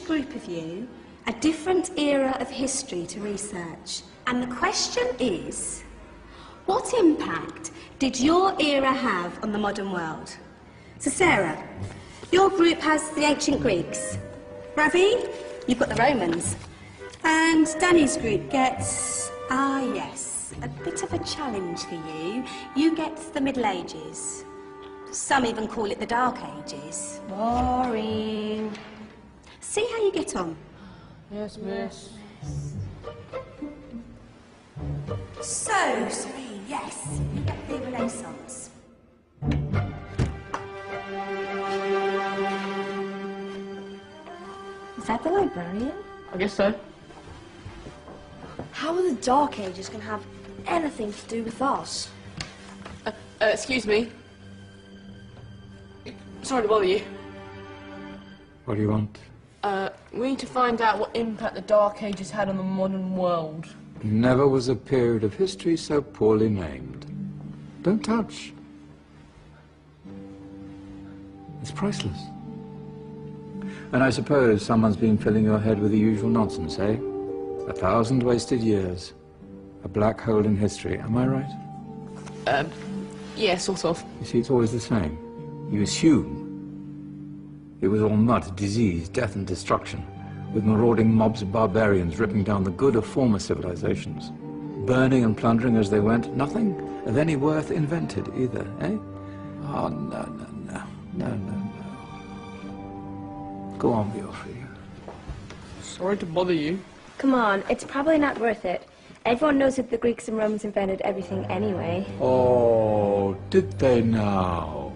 each group of you a different era of history to research. And the question is, what impact did your era have on the modern world? So Sarah, your group has the ancient Greeks. Ravi, you've got the Romans. And Danny's group gets, yes, a bit of a challenge for you. You get the Middle Ages. Some even call it the Dark Ages. Boring. See how you get on. Yes, miss. So, Serene, yes, you get the Renaissance. Is that the librarian? I guess so. How are the Dark Ages going to have anything to do with us? Excuse me. Sorry to bother you. What do you want? We need to find out what impact the Dark Ages had on the modern world. Never was a period of history so poorly named. Don't touch. It's priceless. And I suppose someone's been filling your head with the usual nonsense, eh? 1,000 wasted years. A black hole in history, am I right? Yeah, sort of. You see, it's always the same. You assume it was all mud, disease, death and destruction, with marauding mobs of barbarians ripping down the good of former civilizations, burning and plundering as they went. Nothing of any worth invented either, eh? Oh, no. Go on, Beofrey. Sorry to bother you. Come on, it's probably not worth it. Everyone knows that the Greeks and Romans invented everything anyway. Oh, did they now?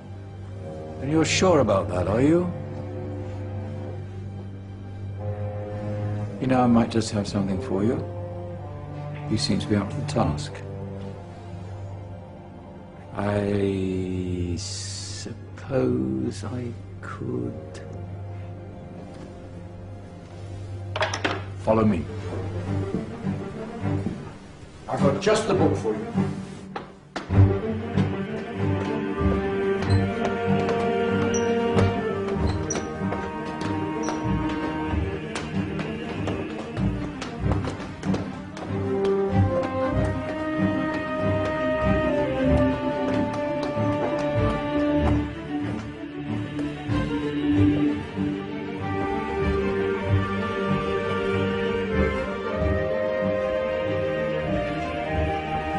And you're sure about that, are you? You know, I might just have something for you. You seem to be up to the task. I suppose I could... Follow me. I've got just the book for you.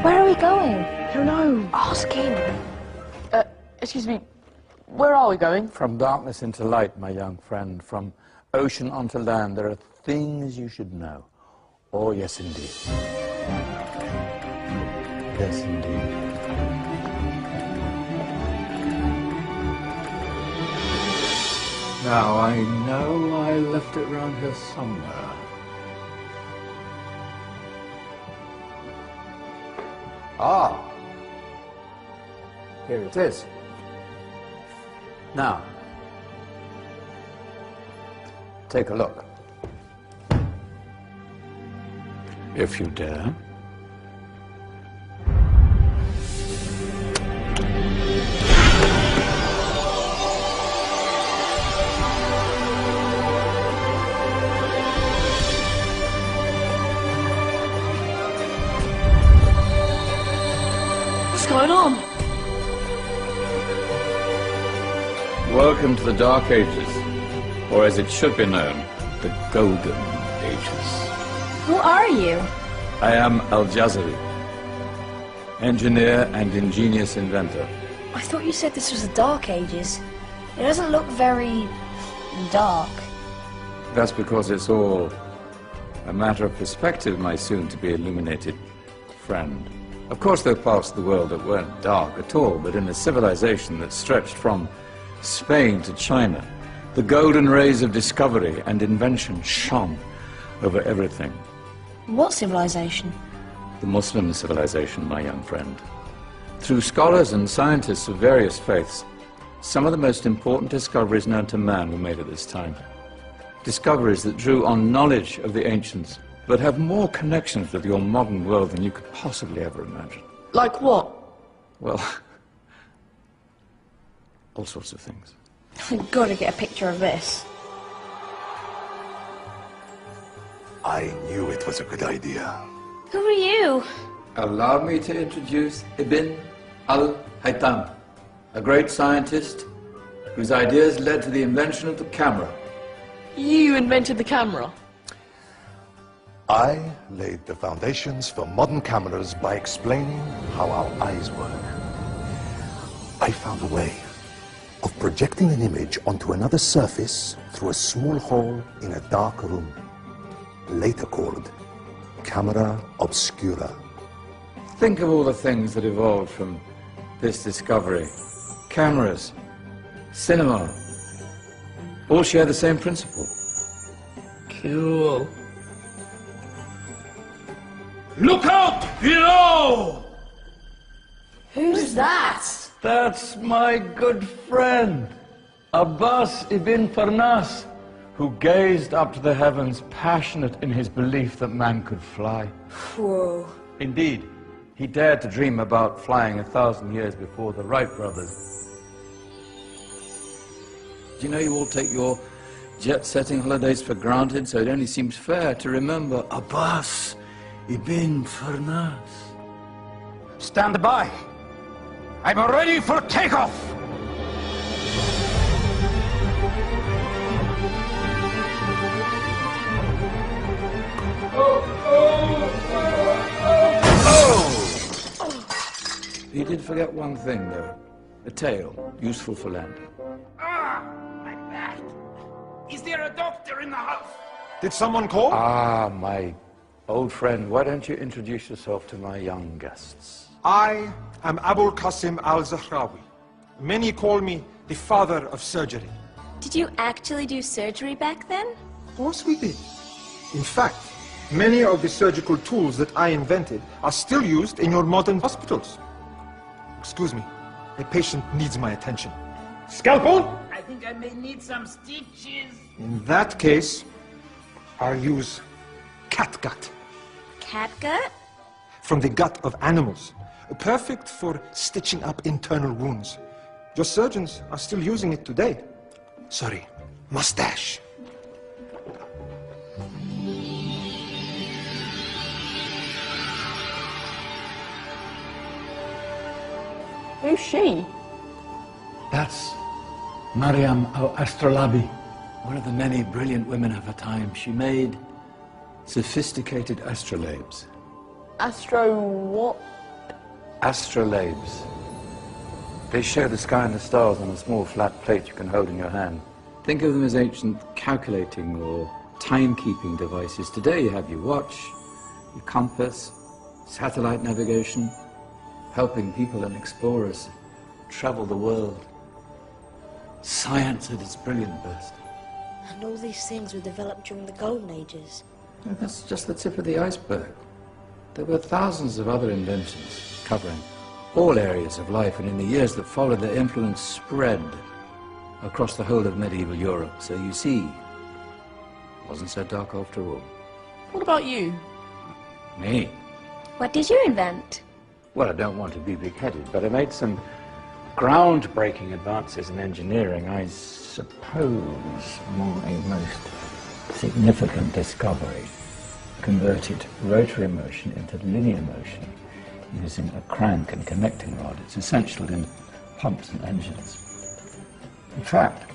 Where are we going? I don't know. Ask him. Excuse me. Where are we going? From darkness into light, my young friend. From ocean onto land. There are things you should know. Oh, yes, indeed. Yes, indeed. Now, I know I left it round here somewhere. Ah, here it is. Now, take a look. If you dare. What's going on? Welcome to the Dark Ages, or as it should be known, the Golden Ages. Who are you? I am Al-Jazari, engineer and ingenious inventor. I thought you said this was the Dark Ages. It doesn't look very dark. That's because it's all a matter of perspective, my soon-to-be illuminated friend. Of course, there are parts of the world that weren't dark at all, but in a civilization that stretched from Spain to China, the golden rays of discovery and invention shone over everything. What civilization? The Muslim civilization, my young friend. Through scholars and scientists of various faiths, some of the most important discoveries known to man were made at this time. Discoveries that drew on knowledge of the ancients, but have more connections with your modern world than you could possibly ever imagine. Like what? Well, all sorts of things. I've got to get a picture of this. I knew it was a good idea. Who are you? Allow me to introduce Ibn al-Haytham, a great scientist whose ideas led to the invention of the camera. You invented the camera? I laid the foundations for modern cameras by explaining how our eyes work. I found a way of projecting an image onto another surface through a small hole in a dark room, later called camera obscura. Think of all the things that evolved from this discovery. Cameras, cinema, all share the same principle. Cool. Look out below! Who's that? That's my good friend, Abbas ibn Farnas, who gazed up to the heavens, passionate in his belief that man could fly. Whoa. Indeed, he dared to dream about flying 1,000 years before the Wright brothers. Do you know you all take your jet-setting holidays for granted, so it only seems fair to remember Abbas ibn Farnas. Stand by. I'm ready for takeoff. He did forget one thing, though. A tail, useful for landing. Ah, my back. Is there a doctor in the house? Did someone call? Ah, my old friend, why don't you introduce yourself to my young guests? I am Abul Qasim al-Zahrawi. Many call me the father of surgery. Did you actually do surgery back then? Of course we did. In fact, many of the surgical tools that I invented are still used in your modern hospitals. Excuse me, a patient needs my attention. Scalpel? I think I may need some stitches. In that case, I'll use catgut. Catgut? From the gut of animals. Perfect for stitching up internal wounds. Your surgeons are still using it today. Sorry, mustache. Who's she? That's Maryam al-Astrolabi. One of the many brilliant women of her time, she made sophisticated astrolabes. Astro what? Astrolabes. They show the sky and the stars on a small flat plate you can hold in your hand. Think of them as ancient calculating or timekeeping devices. Today you have your watch, your compass, satellite navigation, helping people and explorers travel the world. Science at its brilliant best. And all these things were developed during the Golden Ages. And that's just the tip of the iceberg. There were thousands of other inventions covering all areas of life, and in the years that followed, their influence spread across the whole of medieval Europe. So you see, it wasn't so dark after all. What about you? Me? What did you invent? Well, I don't want to be big-headed, but I made some groundbreaking advances in engineering. I suppose my most significant discovery converted rotary motion into linear motion using a crank and connecting rod. It's essential in pumps and engines. In fact,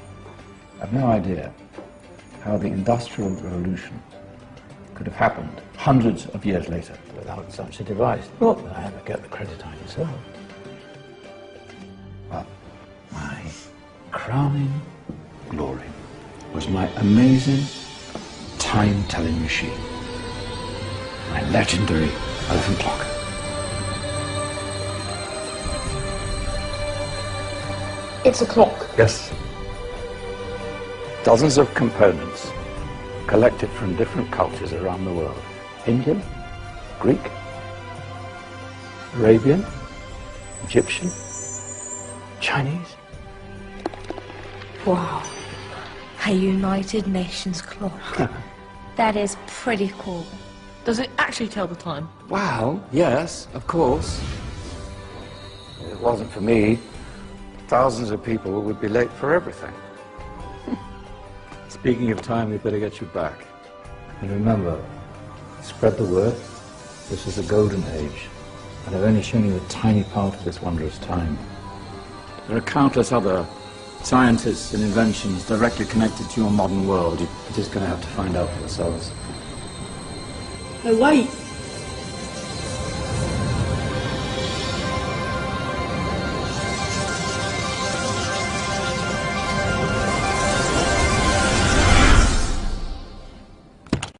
I've no idea how the Industrial Revolution could have happened hundreds of years later without such a device. Not that I ever get the credit I deserve. But my crowning glory was my amazing time-telling machine, my legendary elephant clock. It's a clock. Yes. Dozens of components collected from different cultures around the world. Indian, Greek, Arabian, Egyptian, Chinese. Wow. A United Nations clock. That is pretty cool. Does it actually tell the time? Well, yes, of course. If it wasn't for me, thousands of people would be late for everything. Speaking of time, we'd better get you back. And remember, spread the word. This is the golden age, and I've only shown you a tiny part of this wondrous time. There are countless other scientists and inventions directly connected to your modern world. You're just going to have to find out for yourselves. No, wait.